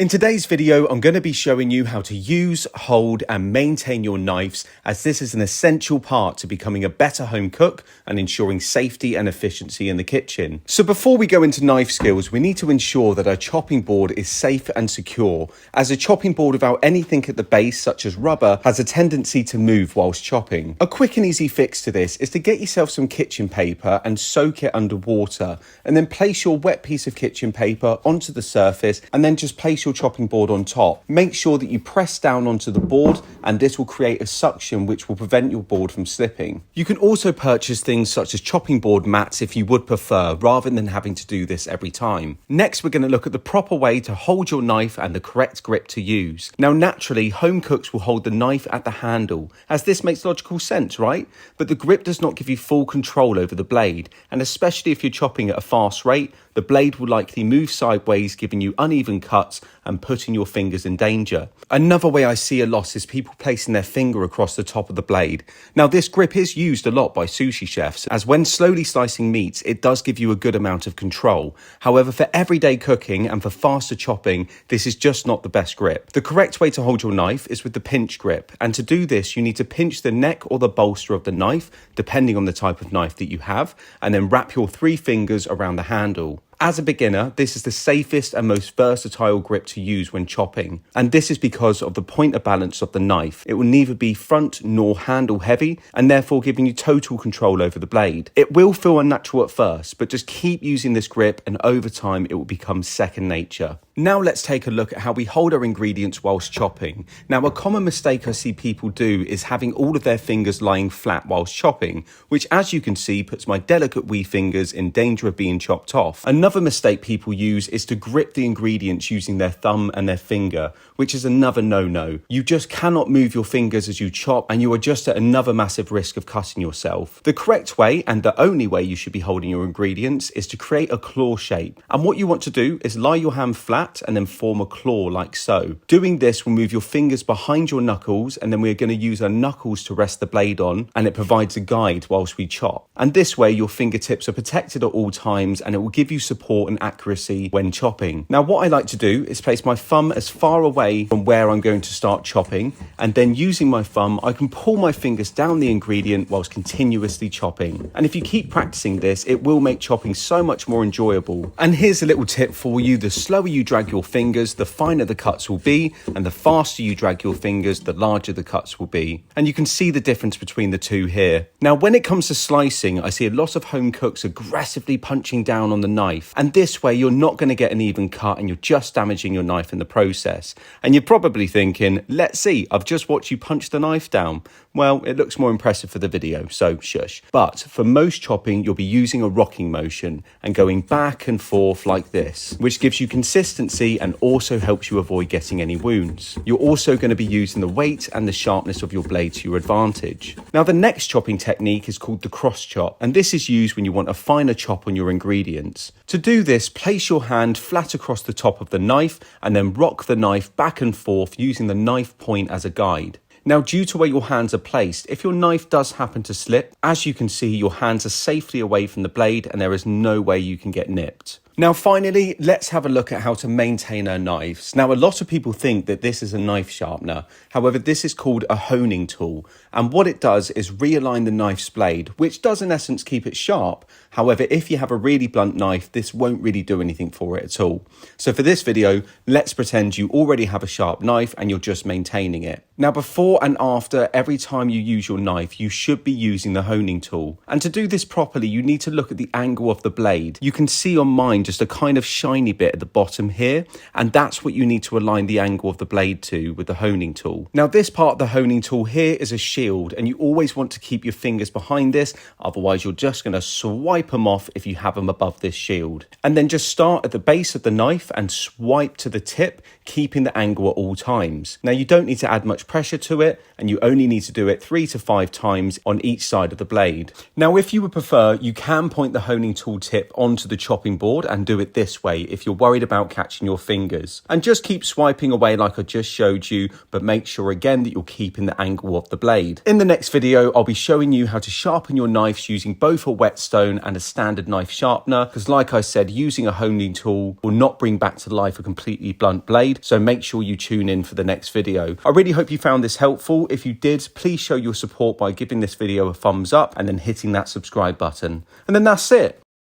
In today's video, I'm going to be showing you how to use, hold and maintain your knives, as this is an essential part to becoming a better home cook and ensuring safety and efficiency in the kitchen. So before we go into knife skills, we need to ensure that our chopping board is safe and secure, as a chopping board without anything at the base such as rubber has a tendency to move whilst chopping. A quick and easy fix to this is to get yourself some kitchen paper and soak it under water, and then place your wet piece of kitchen paper onto the surface and then just place your chopping board on top. Make sure that you press down onto the board, and this will create a suction which will prevent your board from slipping. You can also purchase things such as chopping board mats if you would prefer, rather than having to do this every time. Next, we're going to look at the proper way to hold your knife and the correct grip to use. Now naturally, home cooks will hold the knife at the handle, as this makes logical sense, right? But the grip does not give you full control over the blade, and especially if you're chopping at a fast rate, the blade will likely move sideways, giving you uneven cuts and putting your fingers in danger. Another way I see a lot is people placing their finger across the top of the blade. Now this grip is used a lot by sushi chefs, as when slowly slicing meats, it does give you a good amount of control. However, for everyday cooking and for faster chopping, this is just not the best grip. The correct way to hold your knife is with the pinch grip, and to do this, you need to pinch the neck or the bolster of the knife, depending on the type of knife that you have, and then wrap your 3 fingers around the handle. As a beginner, this is the safest and most versatile grip to use when chopping, and this is because of the pointer balance of the knife. It will neither be front nor handle heavy, and therefore giving you total control over the blade. It will feel unnatural at first, but just keep using this grip and over time it will become second nature. Now let's take a look at how we hold our ingredients whilst chopping. Now a common mistake I see people do is having all of their fingers lying flat whilst chopping, which as you can see puts my delicate wee fingers in danger of being chopped off. Another mistake people use is to grip the ingredients using their thumb and their finger, which is another no-no. You just cannot move your fingers as you chop, and you are just at another massive risk of cutting yourself. The correct way, and the only way you should be holding your ingredients, is to create a claw shape. And what you want to do is lie your hand flat and then form a claw like so. Doing this will move your fingers behind your knuckles, and then we're going to use our knuckles to rest the blade on, and it provides a guide whilst we chop. And this way your fingertips are protected at all times, and it will give you support and accuracy when chopping. Now what I like to do is place my thumb as far away from where I'm going to start chopping, and then using my thumb I can pull my fingers down the ingredient whilst continuously chopping. And if you keep practicing this, it will make chopping so much more enjoyable. And here's a little tip for you: the slower you drag your fingers, the finer the cuts will be, and the faster you drag your fingers, the larger the cuts will be. And you can see the difference between the two here. Now when it comes to slicing, I see a lot of home cooks aggressively punching down on the knife, and this way you're not going to get an even cut and you're just damaging your knife in the process. And you're probably thinking, let's see, I've just watched you punch the knife down. Well, it looks more impressive for the video, so shush. But for most chopping, you'll be using a rocking motion and going back and forth like this, which gives you consistency and also helps you avoid getting any wounds. You're also going to be using the weight and the sharpness of your blade to your advantage. Now the next chopping technique is called the cross chop, and this is used when you want a finer chop on your ingredients. To do this, place your hand flat across the top of the knife and then rock the knife back and forth using the knife point as a guide. Now, due to where your hands are placed, if your knife does happen to slip, as you can see, your hands are safely away from the blade and there is no way you can get nipped. Now finally, let's have a look at how to maintain our knives. Now a lot of people think that this is a knife sharpener. However, this is called a honing tool, and what it does is realign the knife's blade, which does in essence keep it sharp. However, if you have a really blunt knife, this won't really do anything for it at all. So for this video, let's pretend you already have a sharp knife and you're just maintaining it. Now before and after every time you use your knife, you should be using the honing tool. And to do this properly, you need to look at the angle of the blade. You can see on mine just a kind of shiny bit at the bottom here, and that's what you need to align the angle of the blade to with the honing tool. Now this part of the honing tool here is a shield, and you always want to keep your fingers behind this, otherwise you're just going to swipe them off if you have them above this shield. And then just start at the base of the knife and swipe to the tip, keeping the angle at all times. Now you don't need to add much pressure to it, and you only need to do it 3 to 5 times on each side of the blade. Now if you would prefer, you can point the honing tool tip onto the chopping board and and do it this way if you're worried about catching your fingers. And just keep swiping away like I just showed you, but make sure again that you're keeping the angle of the blade. In the next video, I'll be showing you how to sharpen your knives using both a whetstone and a standard knife sharpener, because like I said, using a honing tool will not bring back to life a completely blunt blade, so make sure you tune in for the next video. I really hope you found this helpful. If you did, please show your support by giving this video a thumbs up and then hitting that subscribe button. And then that's it.